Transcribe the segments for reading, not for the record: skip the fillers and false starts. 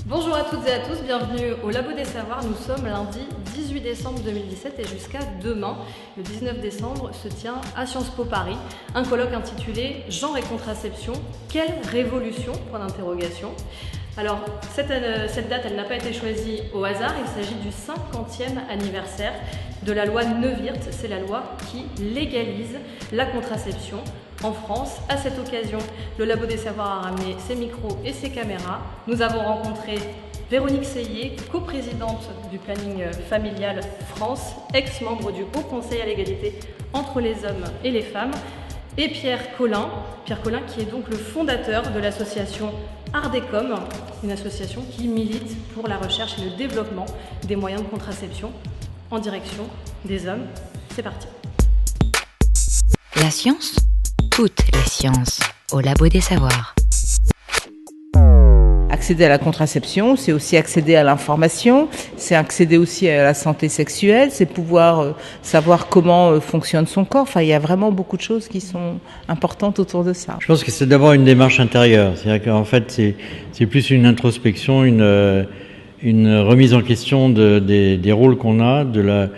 Bonjour à toutes et à tous, bienvenue au Labo des Savoirs. Nous sommes lundi 18 décembre 2017 et jusqu'à demain, le 19 décembre, se tient à Sciences Po Paris un colloque intitulé Genre et contraception, quelle révolution ? Point d'interrogation. Alors, cette date, elle n'a pas été choisie au hasard, il s'agit du 50e anniversaire de la loi Neuwirth, c'est la loi qui légalise la contraception en France. À cette occasion, le Labo des Savoirs a ramené ses micros et ses caméras. Nous avons rencontré Véronique Seillier, coprésidente du planning familial France, ex-membre du Haut Conseil à l'égalité entre les hommes et les femmes, et Pierre Collin qui est donc le fondateur de l'association Ardecom, une association qui milite pour la recherche et le développement des moyens de contraception en direction des hommes. C'est parti. La science, toutes les sciences, au Labo des Savoirs. Accéder à la contraception, c'est aussi accéder à l'information, c'est accéder aussi à la santé sexuelle, c'est pouvoir savoir comment fonctionne son corps. Enfin, il y a vraiment beaucoup de choses qui sont importantes autour de ça. Je pense que c'est d'abord une démarche intérieure. C'est-à-dire qu'en fait, c'est plus une introspection, une remise en question des rôles qu'on a, de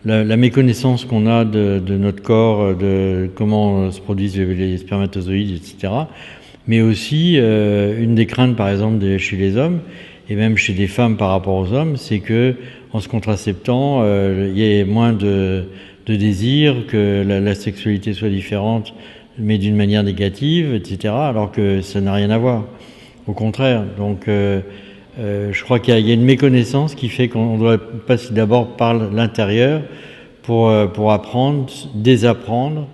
la méconnaissance qu'on a de notre corps, de comment se produisent les spermatozoïdes, etc. Mais aussi, une des craintes, par exemple, chez les hommes, et même chez des femmes par rapport aux hommes, c'est que, en se contraceptant, il y ait moins de désir, que la sexualité soit différente, mais d'une manière négative, etc., alors que ça n'a rien à voir. Au contraire. Donc, je crois qu'il y a une méconnaissance qui fait qu'on doit passer d'abord par l'intérieur pour apprendre, désapprendre.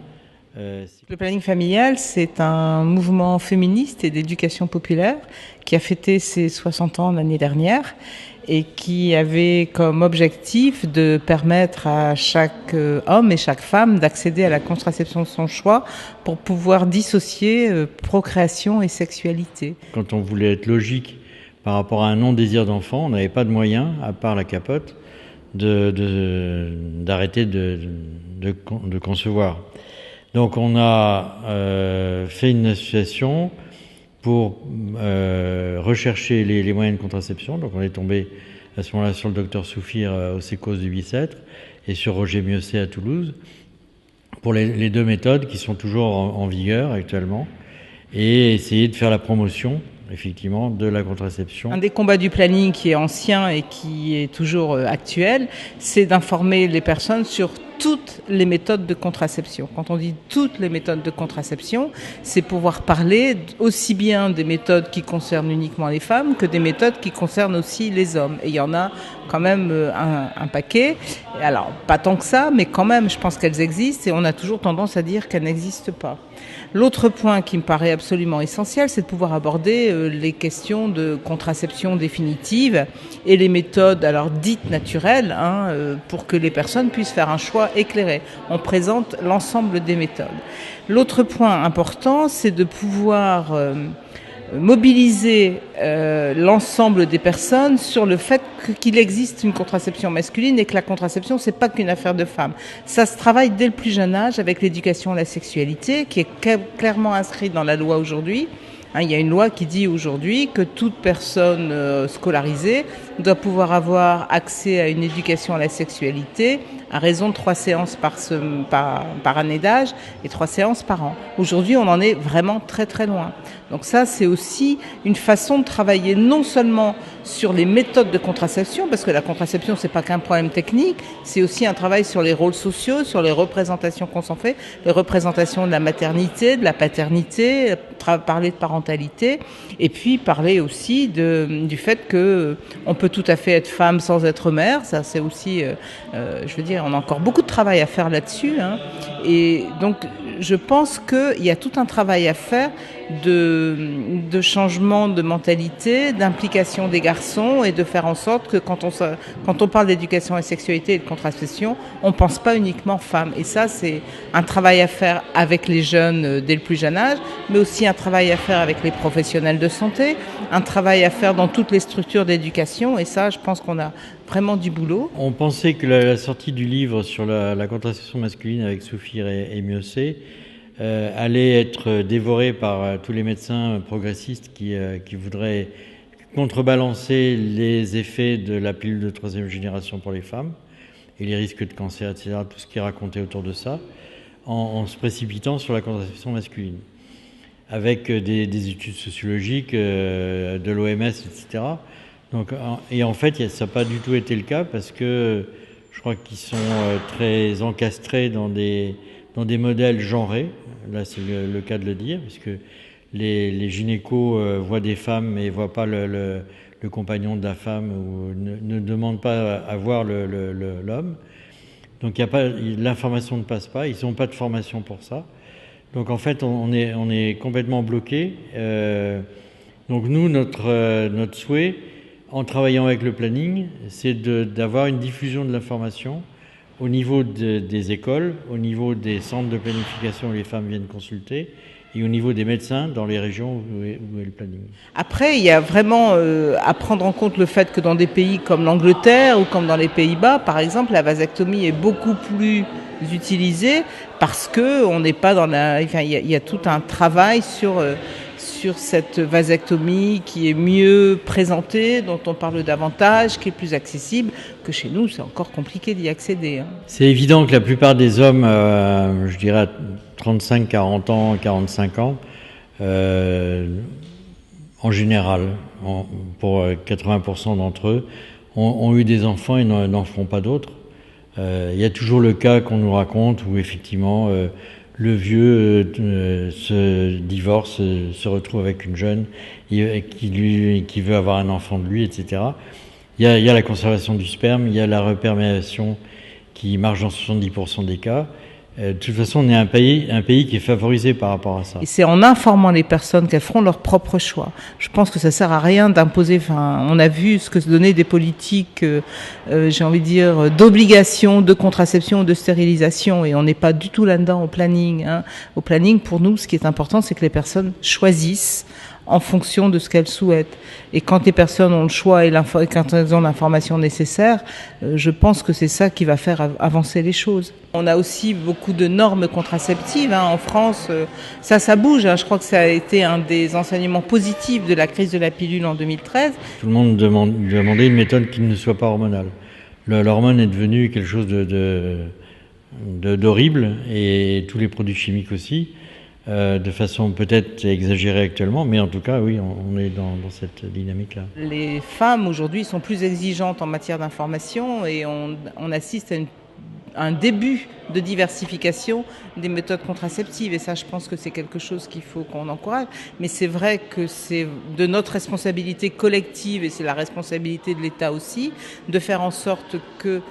Le planning familial, c'est un mouvement féministe et d'éducation populaire qui a fêté ses 60 ans l'année dernière et qui avait comme objectif de permettre à chaque homme et chaque femme d'accéder à la contraception de son choix pour pouvoir dissocier procréation et sexualité. Quand on voulait être logique par rapport à un non-désir d'enfant, on n'avait pas de moyen, à part la capote, d'arrêter de concevoir. Donc on a fait une association pour rechercher les moyens de contraception. Donc on est tombé à ce moment-là sur le docteur Soufir au Sécos du Bicêtre et sur Roger Miosset à Toulouse pour les deux méthodes qui sont toujours en vigueur actuellement et essayer de faire la promotion effectivement de la contraception. Un des combats du planning qui est ancien et qui est toujours actuel, c'est d'informer les personnes sur toutes les méthodes de contraception. Quand on dit toutes les méthodes de contraception, c'est pouvoir parler aussi bien des méthodes qui concernent uniquement les femmes que des méthodes qui concernent aussi les hommes. Et il y en a quand même un paquet. Alors, pas tant que ça, mais quand même, je pense qu'elles existent et on a toujours tendance à dire qu'elles n'existent pas. L'autre point qui me paraît absolument essentiel, c'est de pouvoir aborder les questions de contraception définitive et les méthodes alors dites naturelles pour que les personnes puissent faire un choix éclairé. On présente l'ensemble des méthodes. L'autre point important, c'est de pouvoir mobiliser l'ensemble des personnes sur le fait qu'il existe une contraception masculine et que la contraception, c'est pas qu'une affaire de femmes. Ça se travaille dès le plus jeune âge avec l'éducation à la sexualité, qui est clairement inscrite dans la loi aujourd'hui. Il y a une loi qui dit aujourd'hui que toute personne scolarisée doit pouvoir avoir accès à une éducation à la sexualité à raison de 3 séances par année d'âge et 3 séances par an. Aujourd'hui, on en est vraiment très très loin. Donc ça, c'est aussi une façon de travailler non seulement sur les méthodes de contraception, parce que la contraception, c'est pas qu'un problème technique, c'est aussi un travail sur les rôles sociaux, sur les représentations qu'on s'en fait, les représentations de la maternité, de la paternité, parler de parentalité, et puis parler aussi du fait que on peut tout à fait être femme sans être mère. Ça, c'est aussi, je veux dire, on a encore beaucoup de travail à faire là-dessus. Et donc, je pense qu'il y a tout un travail à faire de changement de mentalité, d'implication des garçons et de faire en sorte que quand on parle d'éducation à la sexualité et de contraception, on pense pas uniquement femmes. Et ça, c'est un travail à faire avec les jeunes dès le plus jeune âge, mais aussi un travail à faire avec les professionnels de santé, un travail à faire dans toutes les structures d'éducation. Et ça, je pense qu'on a vraiment du boulot. On pensait que la sortie du livre sur la contraception masculine avec Soufir et Miosset allait être dévorée par tous les médecins progressistes qui voudraient contrebalancer les effets de la pilule de 3e génération pour les femmes et les risques de cancer, etc., tout ce qui est raconté autour de ça, en se précipitant sur la contraception masculine, avec des études sociologiques de l'OMS, etc. Donc, et en fait, ça n'a pas du tout été le cas parce que je crois qu'ils sont très encastrés dans des modèles genrés. Là, c'est le cas de le dire, puisque les gynécos voient des femmes mais ne voient pas le compagnon de la femme ou ne demandent pas à voir l'homme. Donc l'information ne passe pas, ils n'ont pas de formation pour ça. Donc en fait, on est complètement bloqué. Donc nous, notre souhait, en travaillant avec le planning, c'est d'avoir une diffusion de l'information au niveau des écoles, au niveau des centres de planification où les femmes viennent consulter, et au niveau des médecins dans les régions où est le planning. Après, il y a vraiment à prendre en compte le fait que dans des pays comme l'Angleterre ou comme dans les Pays-Bas, par exemple, la vasectomie est beaucoup plus utilisée parce que on n'est pas dans il y a tout un travail sur cette vasectomie qui est mieux présentée, dont on parle davantage, qui est plus accessible, que chez nous, c'est encore compliqué d'y accéder. C'est évident que la plupart des hommes, je dirais à 35, 40 ans, 45 ans, en général, pour 80% d'entre eux, ont eu des enfants et n'en feront pas d'autres. Il y a toujours le cas qu'on nous raconte où effectivement le vieux se divorce, se retrouve avec une jeune qui veut avoir un enfant de lui, etc. Il y a la conservation du sperme, il y a la reperméation qui marche dans 70% des cas. De toute façon, on est un pays qui est favorisé par rapport à ça. Et c'est en informant les personnes qu'elles feront leur propre choix. Je pense que ça sert à rien d'imposer. Enfin, on a vu ce que se donnaient des politiques, j'ai envie de dire, d'obligation, de contraception, de stérilisation, et on n'est pas du tout là-dedans au planning. Au planning, pour nous, ce qui est important, c'est que les personnes choisissent en fonction de ce qu'elles souhaitent. Et quand les personnes ont le choix et quand elles ont l'information nécessaire, je pense que c'est ça qui va faire avancer les choses. On a aussi beaucoup de normes contraceptives en France. Ça bouge. Je crois que ça a été un des enseignements positifs de la crise de la pilule en 2013. Tout le monde demandait une méthode qui ne soit pas hormonale. L'hormone est devenue quelque chose d'horrible, et tous les produits chimiques aussi. De façon peut-être exagérée actuellement, mais en tout cas, oui, on est dans cette dynamique-là. Les femmes, aujourd'hui, sont plus exigeantes en matière d'information et on assiste à un début de diversification des méthodes contraceptives. Et ça, je pense que c'est quelque chose qu'il faut qu'on encourage. Mais c'est vrai que c'est de notre responsabilité collective, et c'est la responsabilité de l'État aussi, de faire en sorte que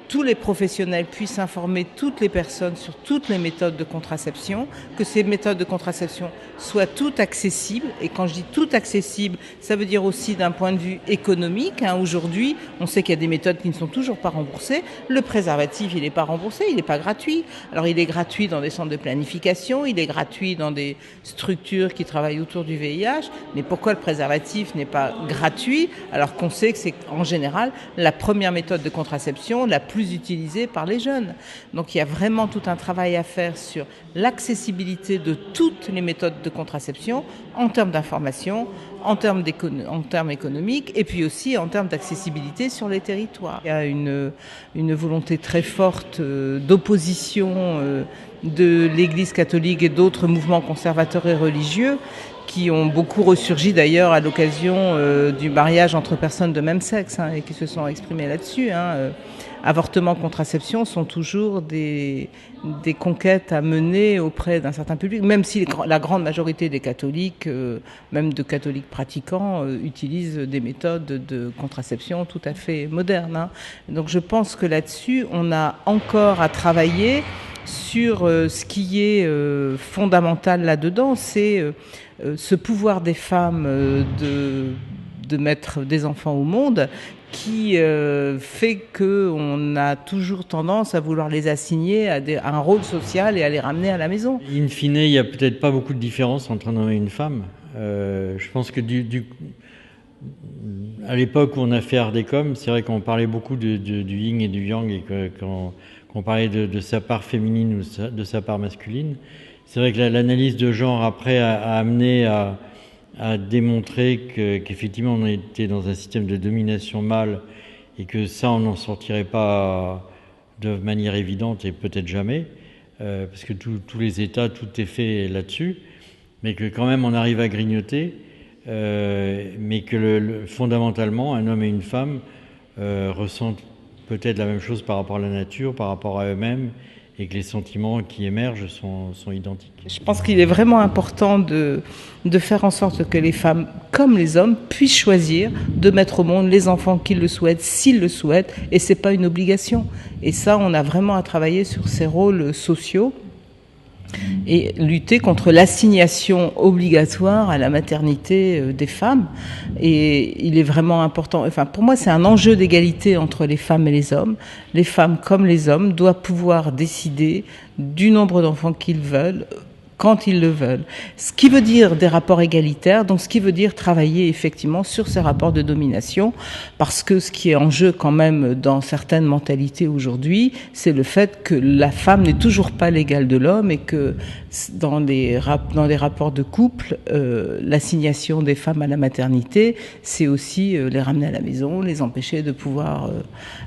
tous les professionnels puissent informer toutes les personnes sur toutes les méthodes de contraception, que ces méthodes de contraception soient toutes accessibles. Et quand je dis toutes accessibles, ça veut dire aussi d'un point de vue économique. Aujourd'hui, on sait qu'il y a des méthodes qui ne sont toujours pas remboursées. Le préservatif, il n'est pas remboursé, il n'est pas gratuit. Alors il est gratuit dans des centres de planification, il est gratuit dans des structures qui travaillent autour du VIH. Mais pourquoi le préservatif n'est pas gratuit alors qu'on sait que c'est en général la première méthode de contraception la plus utilisée par les jeunes. Donc il y a vraiment tout un travail à faire sur l'accessibilité de toutes les méthodes de contraception en termes d'information, en termes économiques, et puis aussi en termes d'accessibilité sur les territoires. Il y a une volonté très forte d'opposition de l'Église catholique et d'autres mouvements conservateurs et religieux qui ont beaucoup ressurgi d'ailleurs à l'occasion du mariage entre personnes de même sexe et qui se sont exprimés là-dessus. Avortement, contraception sont toujours des conquêtes à mener auprès d'un certain public, même si la grande majorité des catholiques, même de catholiques pratiquants, utilisent des méthodes de contraception tout à fait modernes. Donc je pense que là-dessus, on a encore à travailler sur ce qui est fondamental là-dedans, c'est ce pouvoir des femmes de mettre des enfants au monde, qui fait qu'on a toujours tendance à vouloir les assigner à un rôle social et à les ramener à la maison. In fine, il n'y a peut-être pas beaucoup de différence entre un homme et une femme. Je pense que à l'époque où on a fait Ardecom, c'est vrai qu'on parlait beaucoup du yin et du yang, et qu'on parlait de sa part féminine ou de sa part masculine. C'est vrai que l'analyse de genre après a amené a démontré qu'effectivement on était dans un système de domination mâle et que ça on n'en sortirait pas de manière évidente et peut-être jamais, parce que tous les États, tout est fait là-dessus, mais que quand même on arrive à grignoter, mais que fondamentalement un homme et une femme ressentent peut-être la même chose par rapport à la nature, par rapport à eux-mêmes, et que les sentiments qui émergent sont identiques. Je pense qu'il est vraiment important de faire en sorte que les femmes, comme les hommes, puissent choisir de mettre au monde les enfants qu'ils le souhaitent, s'ils le souhaitent, et c'est pas une obligation. Et ça, on a vraiment à travailler sur ces rôles sociaux et lutter contre l'assignation obligatoire à la maternité des femmes. Et il est vraiment important, enfin pour moi c'est un enjeu d'égalité entre les femmes et les hommes. Les femmes comme les hommes doivent pouvoir décider du nombre d'enfants qu'ils veulent, quand ils le veulent. Ce qui veut dire des rapports égalitaires, donc ce qui veut dire travailler effectivement sur ces rapports de domination, parce que ce qui est en jeu quand même dans certaines mentalités aujourd'hui, c'est le fait que la femme n'est toujours pas l'égale de l'homme et que dans les rapports de couple, l'assignation des femmes à la maternité, c'est aussi les ramener à la maison, les empêcher de pouvoir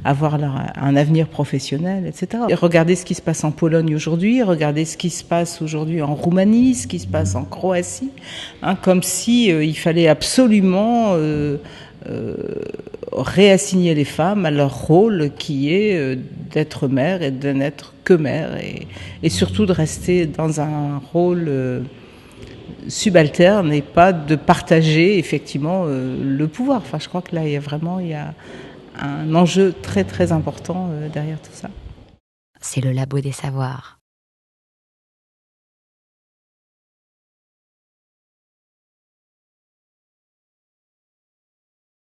avoir un avenir professionnel, etc. Et regardez ce qui se passe en Pologne aujourd'hui, regardez ce qui se passe aujourd'hui en Roumanie, ce qui se passe en Croatie, comme si il fallait absolument réassigner les femmes à leur rôle qui est d'être mère et de n'être que mère et surtout de rester dans un rôle subalterne et pas de partager effectivement le pouvoir. Enfin, je crois que là il y a un enjeu très très important derrière tout ça. C'est le Labo des Savoirs.